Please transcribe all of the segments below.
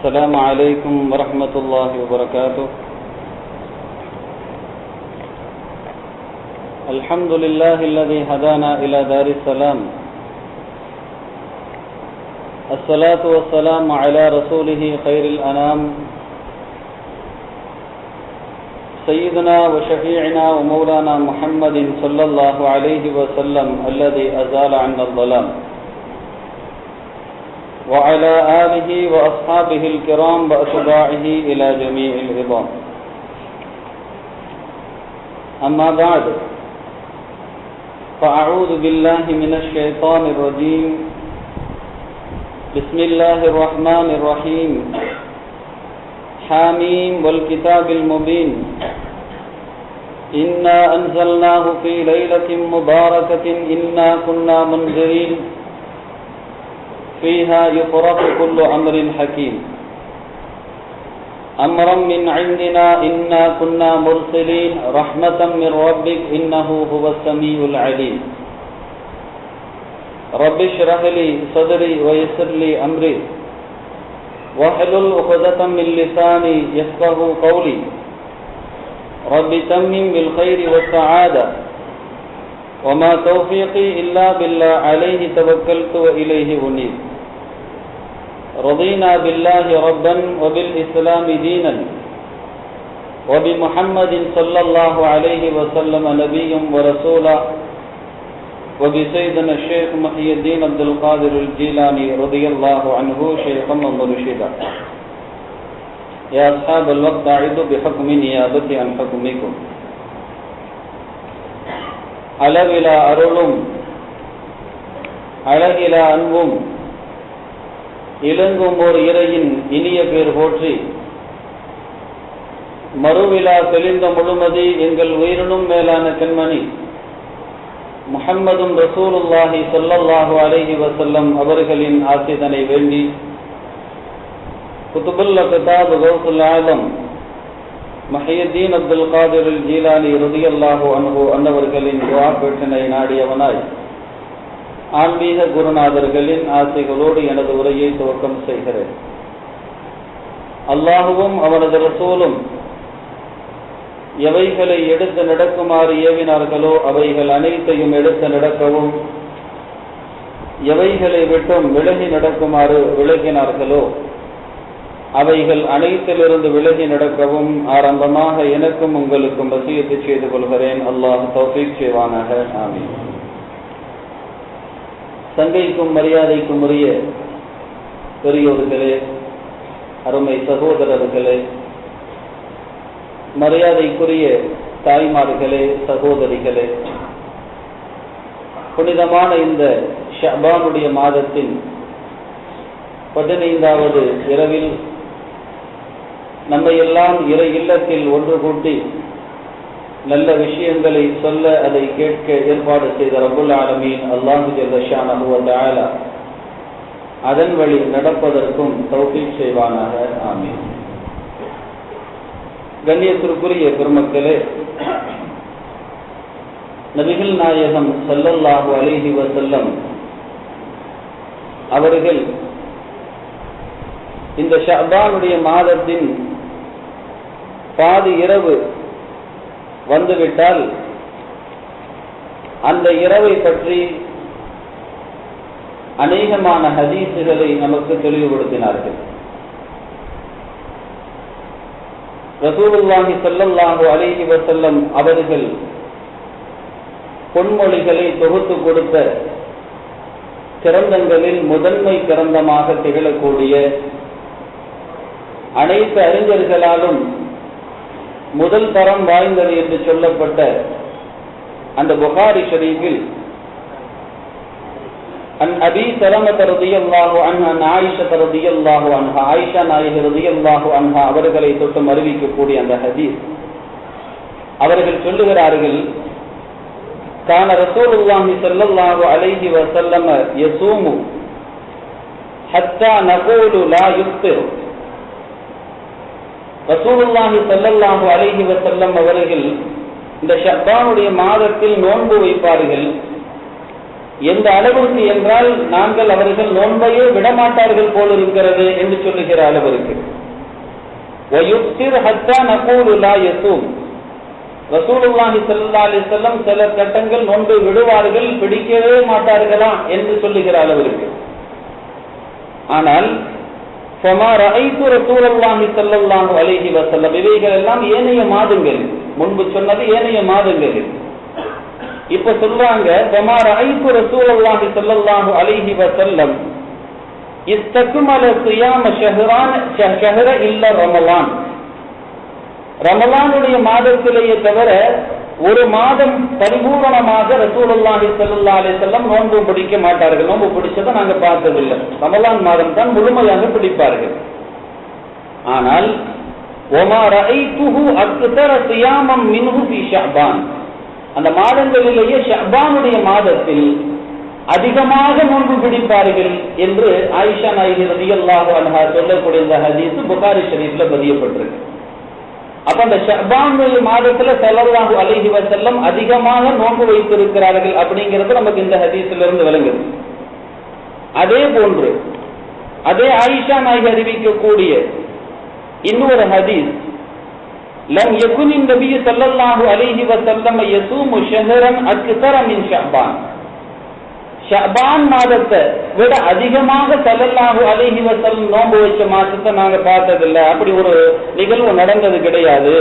السلام عليكم ورحمة الله وبركاته. الحمد لله الذي هدانا إلى دار السلام. الصلاة والسلام على رسوله خير الأنام سيدنا وشفيعنا ومولانا محمد صلى الله عليه وسلم الذي أزال عنا الظلام، وعلى آله وأصحابه الكرام وأتباعه إلى جميع العظام. أما بعد، فأعوذ بالله من الشيطان الرجيم. بسم الله الرحمن الرحيم. حاميم والكتاب المبين. إنا أنزلناه في ليلة مباركة إنا كنا منذرين فيها يفرق كل أمر حكيم أمرا من عندنا إنا كنا مرسلين رحمة من ربك إنه هو السميع العليم. رب اشرح لي صدري ويسر لي أمري واحلل عقدة من لساني يفقهوا قولي. رب تمم بالخير والسعادة وما توفيقي إلا بالله عليه توكلت وإليه أنيب. رضينا بالله ربا وبالإسلام دينا وبمحمد صلى الله عليه وسلم نبيا ورسولا وبسيدنا الشيخ محي الدين عبد القادر الجيلاني رضي الله عنه شيخا ومرشدا. يا أصحاب الوقت أعدوا بحكم نيابتي عن حكمكم. அளவிலா அருளும் அழகிலா அன்பும் இலங்கும் ஓர் இறையின் இனிய பேர் போற்றி, மறுவிழா தெளிந்த முழுமதி எங்கள் உயிரினும் மேலான கண்மணி முஹம்மதும் ரசூலுல்லாஹி ஸல்லல்லாஹு அலைஹி வஸல்லம் அவர்களின் ஆசிதனை வேண்டி குதுபுல் கிதாப் கௌசுல் ஆலம் மஹியுத்தீன் அப்துல் காதிர் ஜீலானி ரலியல்லாஹு அன்ஹு அன்னவர்களின் துஆ பேட்டனை நாடியவனாய் ஆன்மீக குருநாதர்களின் ஆசைகளோடு எனது உரையை துவக்கம் செய்கிறேன். அல்லாஹுவும் அவனது ரசூலும் எவைகளை எடுத்து நடக்குமாறு ஏவினார்களோ அவைகள் அனைத்தையும் எடுத்து நடக்கவும், எவைகளை விட்டும் விலகி நடக்குமாறு விலகினார்களோ அவைகள் அனைத்திலிருந்து விலகி நடக்கவும் ஆரம்பமாக எனக்கும் உங்களுக்கும் வசியத்து செய்து கொள்கிறேன். அல்லாஹ் தௌஃபீக் செய்வானாக. ஆமீன். சங்கைக்கும் மரியாதைக்கும் உரிய பெரியோர்களே, அருமை சகோதரர்களே, மரியாதைக்குரிய தாய்மார்களே, சகோதரிகளே, புனிதமான இந்த ஷஅபானுடைய மாதத்தின் 15வது இரவில் நம்மையெல்லாம் இறை இல்லத்தில் ஒன்று கூட்டி நல்ல விஷயங்களை சொல்ல அதை கேட்க ஏற்பாடு செய்த ரப்புல் ஆலமீன் அல்லாஹு ஜல்ல ஷானஹு வ தஆலா அதன் வழி நடப்பதற்கும் தௌஃபீக் செய்வானாக. ஆமீன். கண்ணியத்திற்குரிய பெருமக்களே, நபிகள் நாயகம் ஸல்லல்லாஹு அலைஹி வஸல்லம் அவர்கள் இந்த ஷஅபானுடைய மாதத்தின் பாதி இரவு வந்துவிட்டால் அந்த இரவை பற்றி அநேகமான ஹதீஸுகளை நமக்கு தெளிவுபடுத்தினார்கள். ரசூலுல்லாஹி ஸல்லல்லாஹு அலைஹி வஸல்லம் அவர்கள் பொன்மொழிகளை தொகுத்து கொடுத்த கிரந்தங்களில் முதன்மை கிரந்தமாக திகழக்கூடிய, அனைத்து அறிஞர்களாலும் முதல் தரம் வாய்ந்தது என்று சொல்லப்பட்ட அந்த புகாரி ஷரீஃபில் அன் அபீ ஸலமத ரலியல்லாஹு அன்ஹா ஆயிஷா ரலியல்லாஹு அன்ஹா ஆயிஷா நாயகி ரலியல்லாஹு அன்ஹா அவர்களை தொட்டு அறிவிக்கக்கூடிய அந்த ஹதீஸ், அவர்கள் சொல்லுகிறார்கள், கான ரசூலுல்லாஹி ஸல்லல்லாஹு அலைஹி வஸல்லம் யஸூமு ஹத்தா நகூலு லா யுஃப்திர். ரசூலுல்லாஹி ஸல்லல்லாஹு அலைஹி வஸல்லம் அவர்கள் இந்த ஷஅபானுடைய மாதத்தில் நோன்பு வைப்பார்கள். எந்த அளவுக்கு என்றால் நாங்கள் அவர்கள் நோன்பையே விடமாட்டார்கள் போல் இருக்கிறது என்று சொல்லுகிற அளவிற்கு. ரசூலுல்லாஹி ஸல்லல்லாஹு அலைஹி வஸல்லம் சில கட்டங்கள் நோன்பை விடுவார்கள், பிடிக்கவே மாட்டார்களா என்று சொல்லுகிற அளவிற்கு. ஆனால் ஃபமா ரஅய்து ரசூலுல்லாஹி ஸல்லல்லாஹு அலைஹி வஸல்லம், இவைகள் எல்லாம் ஏனைய மாதங்கள், முன்பு சொன்னது ஏனைய மாதங்கள். இப்ப சொல்றாங்க ஃபமா ரஅய்து ரசூலுல்லாஹி ஸல்லல்லாஹு அலைஹி வஸல்லம் இஸ்தக்மல ஸியாம ஷஹ்ர இல்ல ரமலான். ரமலானுடைய மாதத்திலேயே தவிர ஒரு மாதம் பரிபூரணமாக ரசூலுல்லாஹி ஸல்லல்லாஹு அலைஹி வஸல்லம் நோன்பு பிடிக்க மாட்டார்கள். நோன்பு பிடிச்சதை நாங்கள் பார்த்ததில்லை. ரமலான் மாதம் தான் முழுமையாக பிடிப்பார்கள். ஆனால் வமா ரஅய்துஹு அக்ஸர ஸியாமம் மின்ஹு ஃபீ ஷஅபான், அந்த மாதங்களிலேயே ஷஅபானுடைய மாதத்தில் அதிகமாக நோன்பு பிடிப்பார்கள் என்று ஆயிஷா நாயகி ரலியல்லாஹு அன்ஹா சொல்லக்கூடிய இந்த ஹதீஸ் புகாரி ஷரீஃப்ல பதியப்பட்டிருக்கு. அப்ப அந்த ஷஅபான் மாதத்துல ஸல்லல்லாஹு அலைஹி வஸல்லம் அதிகமாக நோன்பு வைத்திருக்கிறார்கள் அப்படிங்கிறது நமக்கு இந்த ஹதீஸ்ல இருந்து விளங்குது. அதே போன்று அதே ஆயிஷா நாயகி அறிவிக்கக்கூடிய இன்னொரு ஹதீஸ், லம் யகுனின் நபி ஸல்லல்லாஹு அலைஹி வஸல்லம் யஸூமு ஷஹரன் அக்ஸர மின் ஷஅபான், ஷஅபான் மாதத்தை விட அதிகமாக ஸல்லல்லாஹு அலைஹி வஸல்லம் நோன்பு வச்ச மாசத்தை நாங்க பார்த்ததில்லை, அப்படி ஒரு நிகழ்வு நடந்தது கிடையாது.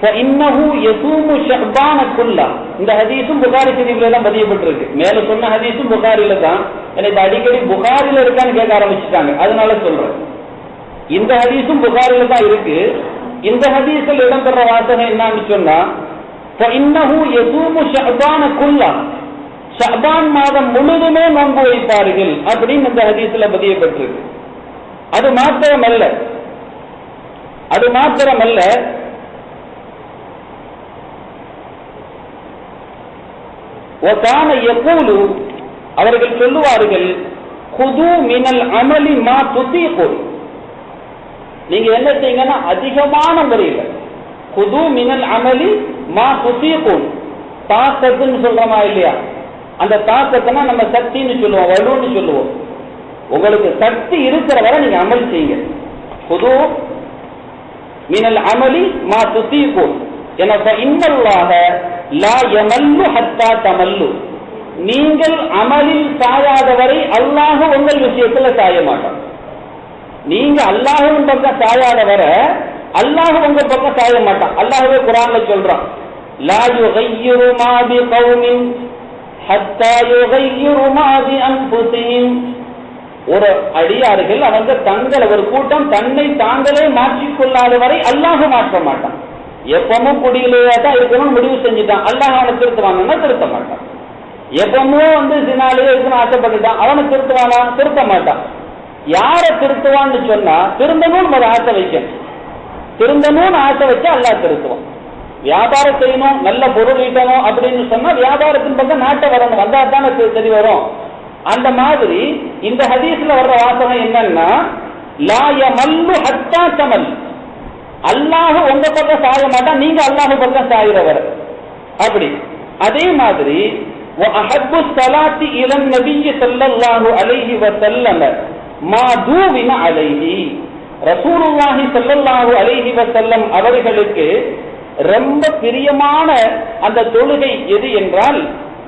ஃபஇன்னஹு யஸூமு ஷஅபான குல்லா, இந்த ஹதீஸும் புகாரி ஷரீஃப்ல தான் பதியப்பட்டிருக்கு. மேல சொன்ன ஹதீஸும் புகாரில தான். எனக்கு அடிக்கடி புகாரில இருக்கான்னு கேட்க ஆரம்பிச்சுட்டாங்க, அதனால சொல்றேன். இந்த ஹதீஸும் புகாரில தான் இருக்கு. இந்த ஹதீஸில் இடம்பெற வாசகம் என்னன்னு சொன்னா ஃபஇன்னஹு யஸூமு ஷஅபான குல்லா, ஷஅபான் மாதம் முழுதுமே நோன்பு வைப்பார்கள் அப்படின்னு இந்த ஹதீஸ்ல பதியப்பட்டிருக்கு. அது மாத்திரமல்ல வகான யகூலு, அவர்கள் சொல்லுவார்கள் குது மினல் அமலி மா துதீகு, நீங்க என்ன செய்யுங்கன்னா அதிகமான முறையில் குது மினல் அமலி மா துதீகு, தாக்கத்துன்னு சொல்றோமா இல்லையா, அந்த தாக்கத்தைனா நம்ம சக்தின்னு சொல்லுவோம், வலுன்னு சொல்லுவோம். உங்களுக்கு சக்தி இருக்கிற வரை நீங்க அமல் செய்யுங்க. குது மினல் அமலி மா துதீகு, எனவே இன்னல்லாஹ லா யமல்லு ஹத்தா தமல்லு, நீங்கள் அமலில் சாயாதவரை அல்லாஹ் உங்கள் விஷயத்துல சாய மாட்டான். நீங்க அல்லாஹ்வின் பக்கம் சாயாதவரை அல்லாஹ் உங்க பக்கம் சாய மாட்டான். அல்லாஹ்வே குர்ஆன்ல சொல்றான், லா யுகையிரு மா பிகௌமின் ஹத்தா யுகையிரு மா பிஅன்ஃபுஸிஹிம், ஒரு அடியார்கள் அவங்க தங்களை ஒரு கூட்டம் தன்னை தாங்களே மாற்றிக்கொள்ளாத வரை அல்லாஹ் மாற்ற மாட்டான். எப்பவும் குடியிலேயே தான் இருக்கணும்னு முடிவு செஞ்சுட்டான், அல்லாஹ் அவனை திருத்துவானா? திருத்த மாட்டான். எப்பவும் சினாலேயே இருக்கணும் ஆசைப்பட்டுட்டான், அவனை திருத்துவானா? திருத்த மாட்டான். யாரை திருத்துவான்னு சொன்னா திருந்தணும்னு ஒரு ஆசை வைக்கணும். திருந்தணும்னு ஆசை வச்சா அல்லாஹ் திருத்துவான். வியாபாரம் செய்யணும், நல்ல பொருள் ஈட்டணும் அப்படின்னு சொன்னா வியாபாரத்தின் பக்கம் நாட்டை வரணும், வந்தா தானே சரி வரும். அந்த மாதிரி இந்த ஹதீஸ்ல வர்ற வாசகம் என்னன்னா லா யமல்லு ஹத்தா தமல், அல்லாஹ் உங்க பக்கம் சாய மாட்டான், நீங்க அல்லாஹ் பக்கம் சாயிறவர். அப்படி அதே மாதிரி வஅஹப்பு ஸலாத்தி இலன் நபிய் ஸல்லல்லாஹு அலைஹி வஸல்லம் மா தூவின அலைஹி, ரசூலுல்லாஹி ஸல்லல்லாஹு அலைஹி வஸல்லம் அவர்களுக்கு ரொம்ப பிரியமான அந்த தொழுகை எது என்றால்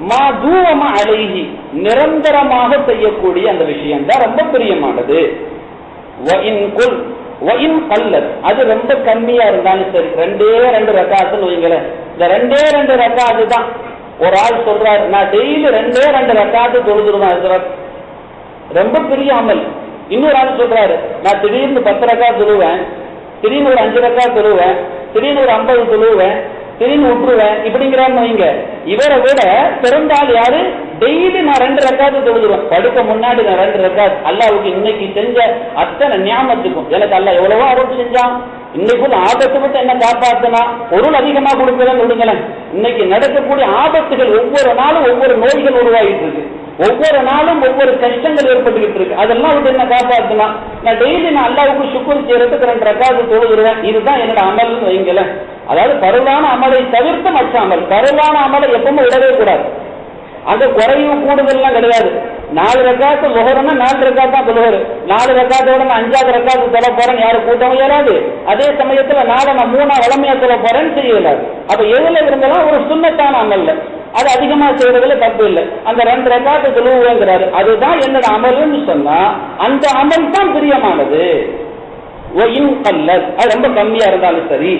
மா தூவம அலைஹி, நிரந்தரமாக செய்யக்கூடிய அந்த விஷயம் தான் ரொம்ப பிரியமானது. அது ரொம்ப கம்மியா இருந்தாலும் சரி, 2 ரக்காத்துன்னு வைங்களேன், இந்த 2 ரக்காத்து தான். ஒரு ஆள் சொல்றாரு நான் டெய்லி 2 ரக்காத்து தொழுதுருவேன், ரொம்ப பெரிய அமல். இன்னொரு ஆள் சொல்றாரு நான் திடீர்னு 10 ரக்காத்து தொழுவேன், திடீர்னு ஒரு 5 ரக்காத்து தொழுவேன், திடீர்னு ஒரு 50 தொழுவேன், திடீர்னு விட்டுருவேன் இப்படிங்கிறான்னு வைங்க. இவரை விட பிறந்தால் யாரு? டெய்லி நான் 2 ரக்காத்து தொழுதுருவேன், படுக்க முன்னாடி நான் 2 ரக்காத். அல்லாஹ்வுக்கு இன்னைக்கு செஞ்ச அத்தனை ஞாபகத்துக்கும் எனக்கு அல்லாஹ் எவ்வளவோ அருள் செஞ்சான், இன்னைக்குள்ள ஆபத்தை விட்டு என்ன காப்பாத்தினா, பொருள் அதிகமா கொடுக்கலன்னு விடுங்களேன். இன்னைக்கு நடக்கக்கூடிய ஆபத்துகள் ஒவ்வொரு நாளும் ஒவ்வொரு நோய்கள் உருவாகிட்டு இருக்கு, ஒவ்வொரு நாளும் ஒவ்வொரு கஷ்டங்கள் ஏற்பட்டுக்கிட்டு இருக்கு. அதெல்லாம் விட்டு என்ன காப்பாத்தினா நான் டெய்லி நான் அல்லாஹ்வுக்கு சுக்ர் செய்யறதுக்கு 2 ரக்காத்து தொழுதுருவேன். இதுதான் என்னோட அமல்னு வைங்களேன். அதாவது பருவான அமலை தவிர்த்து மற்ற அமல், பருவான அமலை எப்பவுமே விடவே கூடாது. அந்த குறைவு கூடுதல்லாம் கிடையாது. 4 ரக்காத்து லுஹர்னா 4 ரக்காத்து தான் லுஹர், 4 ரக்காத்தோட நான் 5வது ரக்காத்து சொல்ல போறேன்னு யாரும் கூட்டவும் இயலாது. அதே சமயத்துல 4 நான் 3 வளமையா சொல்ல போறேன்னு செய்யலாது. அப்ப எதுல இருந்தாலும் ஒரு சுன்னத்தான அமல்ல அது அதிகமா செய்யறதுல தப்பு இல்லை. அந்த 2 ரக்காத்து தொழுவுங்கிறாரு, அதுதான் என்னோட அமல்னு சொன்னா அந்த அமல் தான் பிரியமானது. அது ரொம்ப கம்மியா இருந்தாலும் சரி.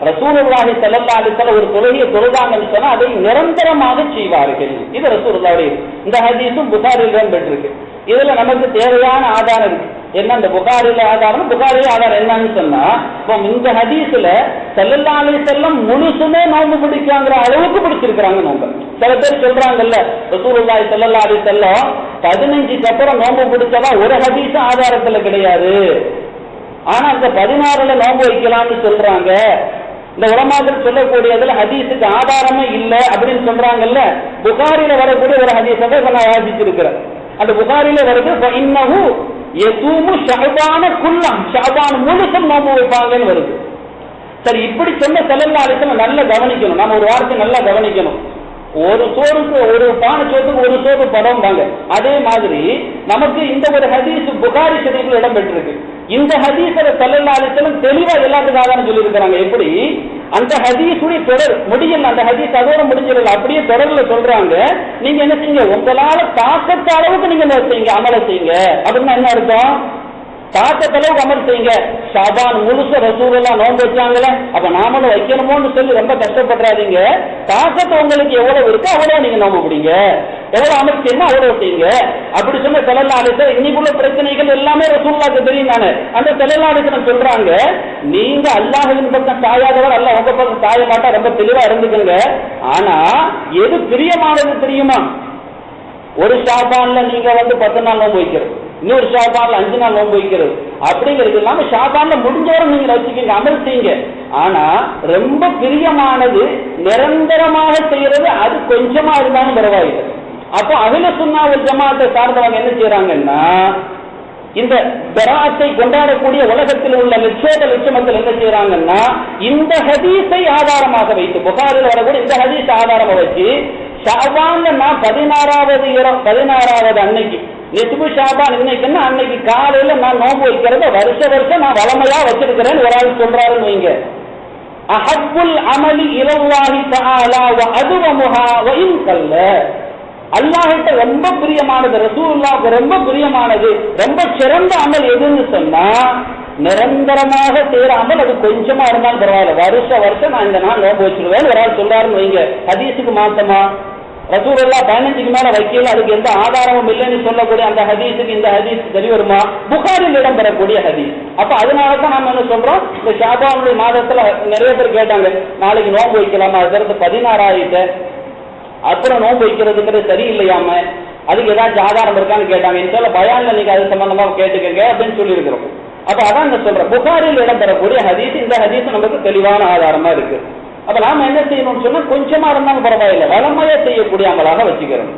ரசூலுல்லாஹி ஸல்லல்லாஹு அலைஹி வஸல்லம் ஒரு தொழுகையை தொழுதாங்கன்னு சொன்னா அதை நிரந்தரமாக செய்வார்கள். இது ரசூலுல்லாஹ்வுடைய இந்த ஹதீஸும் புகாரில பெற்றிருக்கு. இதுல நமக்கு தேவையான ஆதாரம் இருக்கு. என்ன இந்த புகாரில ஆதாரம், புகாரில ஆதாரம் என்னன்னு சொன்னா, இப்போ இந்த ஹதீஸ்ல ஸல்லல்லாஹு அலைஹி வஸல்லம் முழுசுமே நோன்பு பிடிக்காங்கிற அளவுக்கு பிடிச்சிருக்கிறாங்க நோன்பு. சில பேர் சொல்றாங்கல்ல ரசூலுல்லாஹி ஸல்லல்லாஹு அலைஹி வஸல்லம் 15க்கு அப்புறம் நோன்பு பிடிச்சதா ஒரு ஹதீஸ் ஆதாரத்துல கிடையாது, ஆனா அந்த 16ல நோன்பு வைக்கலாம்னு சொல்றாங்க. இந்த உலமாக்கள் சொல்லக்கூடியதுல ஹதீஸுக்கு ஆதாரமே இல்லை அப்படின்னு சொல்றாங்கல்ல. புகாரில வரக்கூடிய ஒரு ஹதீஸை நான் வாசிச்சிருக்கிறேன். அந்த புகாரில வருது இன்னஹு யஸூமு ஷஅபான குல்லம், ஷஅபான் முழுசும் நோன்பு வைப்பாங்கன்னு வருது. சரி, இப்படி சொன்ன ஸல்லல்லாஹு அலைஹி வஸல்லம் நல்லா கவனிக்கணும். நம்ம ஒரு வார்த்தை நல்லா கவனிக்கணும். ஒரு சோறுக்கு ஒரு பானை சோத்துக்கு ஒரு சோறு படம் தாங்க. அதே மாதிரி நமக்கு இந்த ஒரு ஹதீஸ் புகாரி ஷரீஃப்ல இடம் பெற்றிருக்கு. இந்த ஹதீஸை ஸல்லல்லாஹு அலைஹி வஸல்லம் தெளிவா எல்லாத்துக்கும் ஆதாரம் சொல்லி இருக்கிறாங்க. எப்படி அந்த ஹதீஸுடைய தொடர் முடியல, அந்த ஹதீஸ் அதோட முடிஞ்சிடல, அப்படியே தொடர்ல சொல்றாங்க. நீங்க என்ன செய்யுங்க, உங்களால தாக்கத்த அளவுக்கு நீங்க என்ன செய்யுங்க, அமல செய்யுங்க. அப்படின்னா என்ன அர்த்தம்? தாக்கத்தளவுக்கு அமல் செய்யுங்க. ஷாபான் முழுச ரசூலுல்லாஹ் நோன்பு வச்சாங்களே, அப்ப நாமளும் வைக்கணுமோன்னு சொல்லி ரொம்ப கஷ்டப்படுறாதீங்க. தாக்கத்தை உங்களுக்கு எவ்வளவு இருக்கோ அவ்வளவு நீங்க நோன்பு பிடிங்க, எவ்வளவு அமல் செய்யணும் அவ்வளவு செய்யுங்க. அப்படி சொன்ன ஸல்லல்லாஹு அலைஹி வஸல்லம் இன்னைக்குள்ள பிரச்சனைகள் எல்லாமே ரசூலுல்லாஹ்க்கு தெரியும் தானே. அந்த ஸல்லல்லாஹு அலைஹி வஸல்லம் சொல்றாங்க, நீங்க அல்லாஹ்வின் பக்கம் சாயாதவர் அல்லாஹ் உங்க பக்கம் சாய மாட்டா, ரொம்ப தெளிவா இருந்துக்குங்க. ஆனா எது பிரியமானது தெரியுமா? ஒரு ஷாபான்ல நீங்க 10 நாள் நோன்பு வைக்கிறது, இன்னொரு ஷாபான்ல 5 நாள் நோன்பு வைக்கிறது, அப்படிங்கிறது இல்லாம ஷாபான்ல முடிஞ்சவரை நீங்க வச்சுக்கீங்க, அமல் செய்யுங்க. ஆனா ரொம்ப பிரியமானது நிரந்தரமாக செய்யறது அது கொஞ்சமா இருந்தாலும் பரவாயில்லை. அப்போ அஹ்லு சுன்னா வல் ஜமாஅத்தை சார்ந்தவங்க என்ன செய்யறாங்கன்னா, இந்த பராத்தை கொண்டாடக்கூடிய உலகத்தில் உள்ள லட்ச மக்கள் என்ன செய்யறாங்கன்னா, இந்த ஹதீஸை ஆதாரமாக வைத்து, புகாரில் வரக்கூடிய இந்த ஹதீஸ் ஆதாரமாக வச்சு ஷாபான்ல நான் 16வது அன்னைக்கு நிஸ்பு ஷாபான் இன்னைக்குன்னா அன்னைக்கு காலையில நான் நோன்பு வைக்கிறத வருஷம் நான் வளமையா வச்சிருக்கிறேன் ஒரு ஆள் சொல்றாருன்னு வைங்க. அஹப்புல் அமலி இலல்லாஹி தஆலா வ அதுவமுஹா வ இன் கல்ல, அல்லாஹ்கிட்ட ரொம்ப பிரியமானது, ரசூலுல்லாஹ்க்கு ரொம்ப பிரியமானது, ரொம்ப சிறந்த அமல் எதுன்னு சொன்னா நிரந்தரமாக செய்யற அமல் அது கொஞ்சமா இருந்தாலும் பரவாயில்ல, வருஷம் நான் இந்த நாள் நோன்பு வச்சிருவேன் ஒரு ஆள் சொல்றாருன்னு வைங்க. ஹதீஸுக்கு மாத்தமா ரசூலுல்லாஹ் 15க்கு மேல வைக்கல, அதுக்கு எந்த ஆதாரமும் இல்லைன்னு சொல்லக்கூடிய அந்த ஹதீஸுக்கு இந்த ஹதீஸ் சரி வருமா? புகாரில் இடம் பெறக்கூடிய ஹதீஸ். அப்ப அதனாலதான் நம்ம என்ன சொல்றோம், இந்த ஷாபானுடைய மாதத்துல நிறைய பேர் கேட்டாங்க, நாளைக்கு நோன்பு வைக்கலாமா, அதுக்கு 16 ஆயிட்டு அப்புறம் நோன்பு வைக்கிறதுங்கிறது சரியில்லையாம, அதுக்கு ஏதாச்சும் ஆதாரம் இருக்கான்னு கேட்டாங்க. சொல்ல பயான்ல நீங்க அது சம்பந்தமா கேட்டுக்கங்க அப்படின்னு சொல்லி இருக்கிறோம். அப்ப அதான் நான் சொல்றேன், புகாரில் இடம் பெறக்கூடிய ஹதீஸ், இந்த ஹதீஸ் நமக்கு தெளிவான ஆதாரமா இருக்கு. அப்ப நாம என்ன செய்யணும்னு சொன்னா கொஞ்சமா இருந்தாலும் பரவாயில்லை, வளமையா செய்யக்கூடிய அமலாக வச்சுக்கிறோம்.